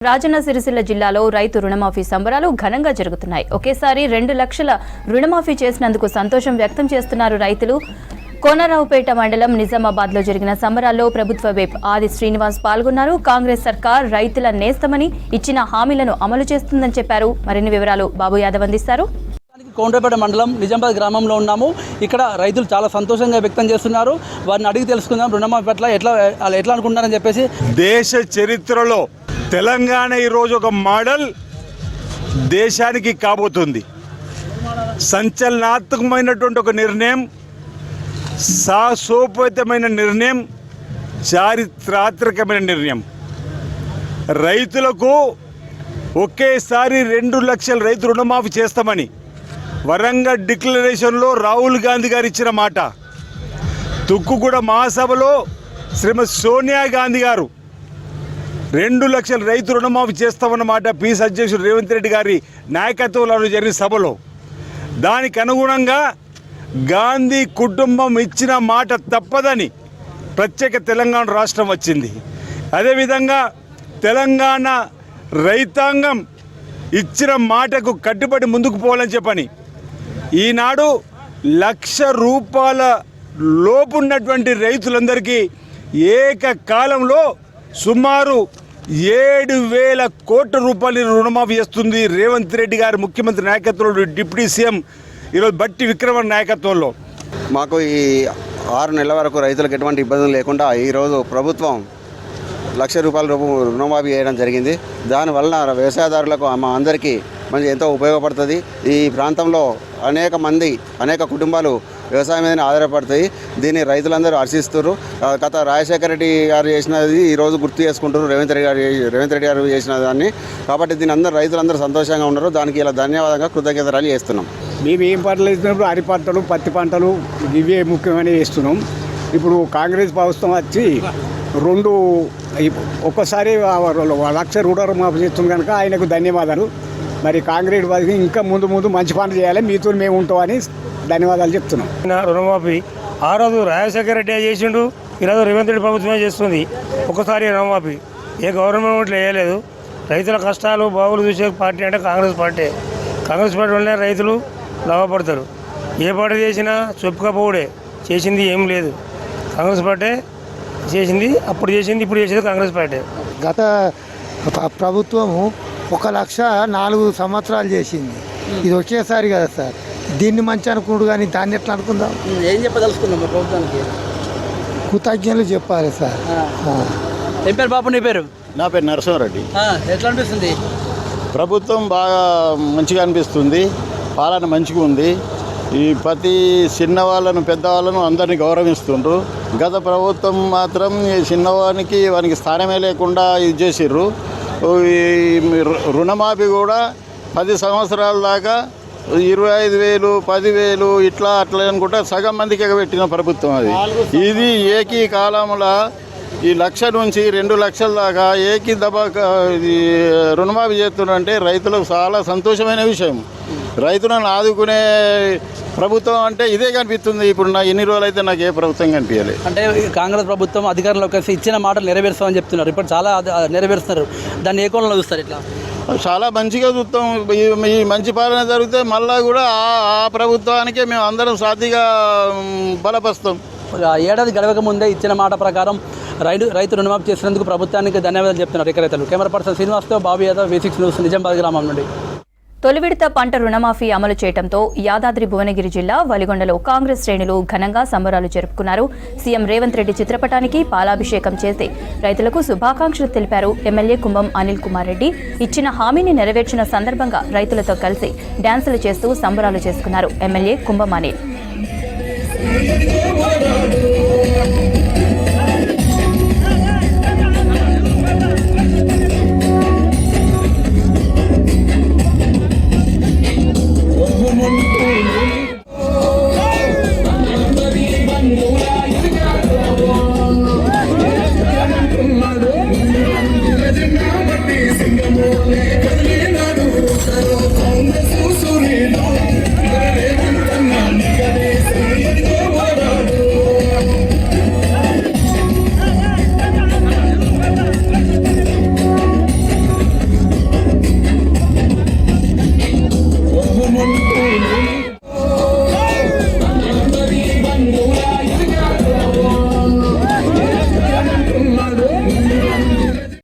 రాజన్న సిరిసిల్ల జిల్లాలో రైతు రుణమాఫీ సంబరాలు ఘనంగా జరుగుతున్నాయి. ఒకేసారి 2 లక్షల రుణమాఫీ చేసినందుకు సంతోషం వ్యక్తం చేస్తున్నారు రైతులు. కోనరావుపేట మండలం నిజామాబాద్లో జరిగిన సంబరాల్లో ప్రభుత్వ విప్ ఆది శ్రీనివాస్ పాల్గొన్నారు. కాంగ్రెస్ సర్కార్ రైతుల నేస్తమని ఇచ్చిన హామీలను అమలు చేస్తుందని చెప్పారు. మరిన్ని వివరాలు బాబు యాదవ్ అందిస్తారు. కోనరావుపేట మండలం నిజామాబాద్ గ్రామంలో ఉన్నాము. ఇక్కడ రైతులు చాలా సంతోషంగా వ్యక్తం చేస్తున్నారు. వారిని అడిగి తెలుసుకుందాం రుణమాఫీ పట్ల ఎట్లా అనుకుంటున్నారని చెప్పేసి. దేశ చరిత్రలో తెలంగాణ ఈరోజు ఒక మోడల్ దేశానికి కాబోతుంది. సంచలనాత్మకమైనటువంటి ఒక నిర్ణయం, సాహసోపేతమైన నిర్ణయం, చారిత్రాత్మకమైన నిర్ణయం. రైతులకు ఒకేసారి 2 లక్షల రైతు రుణమాఫీ చేస్తామని వరంగల్ డిక్లరేషన్లో రాహుల్ గాంధీ గారు ఇచ్చిన మాట, తుక్కుగూడ మహాసభలో శ్రీమతి సోనియా గాంధీ గారు 2 లక్షల రైతు రుణమాఫీ చేస్తామన్నమాట పీస్ అధ్యక్షుడు రేవంత్ రెడ్డి గారి నాయకత్వంలో జరిగిన సభలో. దానికి అనుగుణంగా గాంధీ కుటుంబం ఇచ్చిన మాట తప్పదని ప్రత్యేక తెలంగాణ రాష్ట్రం వచ్చింది. అదేవిధంగా తెలంగాణ రైతాంగం ఇచ్చిన మాటకు కట్టుబడి ముందుకు పోవాలని చెప్పని ఈనాడు ₹1,00,000 లోపు ఉన్నటువంటి రైతులందరికీ ఏకకాలంలో సుమారు 7,000 కోట్ల రూపాయలు రుణమాఫీ చేస్తుంది రేవంత్ రెడ్డి గారు ముఖ్యమంత్రి నాయకత్వంలో, డిప్యూటీ సీఎం ఈరోజు బట్టి విక్రమన్ నాయకత్వంలో. మాకు ఈ 6 నెలల వరకు రైతులకు ఎటువంటి ఇబ్బందులు లేకుండా ఈరోజు ప్రభుత్వం ₹1,00,000 రుణమాఫీ చేయడం జరిగింది. దానివల్ల వ్యవసాయదారులకు మా అందరికీ ఎంతో ఉపయోగపడుతుంది. ఈ ప్రాంతంలో అనేక కుటుంబాలు వ్యవసాయం మీద ఆధారపడతాయి. దీన్ని రైతులందరూ హర్షిస్తున్నారు. గత రాజశేఖర రెడ్డి గారు చేసినది ఈరోజు గుర్తు చేసుకుంటున్నారు రేవంత్ రెడ్డి గారు చేసిన దాన్ని. కాబట్టి దీని రైతులందరూ సంతోషంగా ఉన్నారు. దానికి ఇలా ధన్యవాదంగా కృతజ్ఞతలు చేస్తున్నాం. మేము ఏం పంటలు వేస్తున్నప్పుడు వరి పంటలు, పత్తి పంటలు ఇవే ముఖ్యమైనవి వేస్తున్నాం. ఇప్పుడు కాంగ్రెస్ ప్రభుత్వం వచ్చి ఒక్కసారి ₹1,00,000 రుణమాఫీ చేస్తుంది కనుక ఆయనకు ధన్యవాదాలు. మరి కాంగ్రెస్ వారికి ఇంకా ముందు మంచి పనులు చేయాలి, మీతో మేము ఉంటామని ధన్యవాదాలు చెప్తున్నాం. రుణమాఫీ ఆ రోజు రాజశేఖర రెడ్డి చేసిండు, ఈరోజు రేవంత్ రెడ్డి ప్రభుత్వమే చేస్తుంది. ఒకసారి రుణమాఫీ ఏ గవర్నమెంట్ వేయలేదు. రైతుల కష్టాలు బాగులు చూసే పార్టీ అంటే కాంగ్రెస్ పార్టీ. కాంగ్రెస్ పార్టీ వల్లనే రైతులు లాభపడతారు. ఏ పార్టీ చేసినా చెప్పుకపోవడే, చేసింది ఏం లేదు. కాంగ్రెస్ పార్టీ చేసింది, అప్పుడు చేసింది, ఇప్పుడు చేసేది కాంగ్రెస్ పార్టీ. గత ప్రభుత్వము 1,04,000 సంవత్సరాలు చేసింది. ఇది ఒకేసారి కదా సార్, దీన్ని మంచి అనుకుంటు కానీ దాన్ని ఎట్లా అనుకుందాం? ఏం చెప్పదలుచుకున్నాం ప్రభుత్వానికి? కృతజ్ఞతలు చెప్పాలి సార్. ఏం పేరు బాబు నీ పేరు? నా పేరు నరసింహారెడ్డి. ఎట్లా అనిపిస్తుంది? ప్రభుత్వం బాగా మంచిగా అనిపిస్తుంది, పాలన మంచిగా ఉంది. ఈ ప్రతి చిన్నవాళ్ళను పెద్దవాళ్ళను అందరినీ గౌరవిస్తుండ్రు. గత ప్రభుత్వం మాత్రం వానికి స్థానమే లేకుండా ఇది చేసిర్రు. రుణమాఫీ కూడా 10 సంవత్సరాల దాకా 25,000, 10,000 ఇట్లా అనుకుంటా సగం మందికి ఎగబెట్టిన ప్రభుత్వం అది. ఇది ఏకీకాలంలో ఈ 1,00,000 నుంచి 2 లక్షల దాకా రుణమాఫీ చేస్తున్నారంటే రైతులకు చాలా సంతోషమైన విషయం. రైతులను ఆదుకునే ప్రభుత్వం అంటే ఇదే కనిపిస్తుంది. ఇప్పుడు ఇన్ని రోజులు అయితే నాకు ఏ ప్రభుత్వం కనిపించాలి. అంటే కాంగ్రెస్ ప్రభుత్వం అధికారంలోకి వచ్చి ఇచ్చిన మాటలు నెరవేరుస్తామని చెప్తున్నారు. ఇప్పుడు చాలా నెరవేరుస్తున్నారు. దాన్ని ఏ కోణంలో చూస్తారు? ఇట్లా చాలా మంచిగా చూస్తాం. ఈ మంచి పాలన జరిగితే మళ్ళా కూడా ఆ ప్రభుత్వానికే మేము అందరం సాధిగా బలపరుస్తాం. ఏడాది గడవక ముందే ఇచ్చిన మాట ప్రకారం రైతు రుణమాఫీ చేసినందుకు ప్రభుత్వానికి ధన్యవాదాలు చెప్తున్నారు ఇక రైతులు. కెమెరా పర్సన్ శ్రీనివాస్తో బాబు యాదవ్, V6 న్యూస్, నిజామాబాద్ గ్రామం నుండి. తొలి విడత పంట రుణమాఫీ అమలు చేయడంతో యాదాద్రి భువనగిరి జిల్లా వలిగొండలో కాంగ్రెస్ శ్రేణులు ఘనంగా సంబరాలు జరుపుకున్నారు. సీఎం రేవంత్ రెడ్డి చిత్రపటానికి పాలాభిషేకం చేసి రైతులకు శుభాకాంక్షలు తెలిపారు. ఎమ్మెల్యే కుంభం అనిల్ కుమార్ రెడ్డి ఇచ్చిన హామీని నెరవేర్చిన సందర్భంగా రైతులతో కలిసి డ్యాన్సులు చేస్తూ సంబరాలు చేసుకున్నారు. ఎమ్మెల్యే కుంభం అనిల్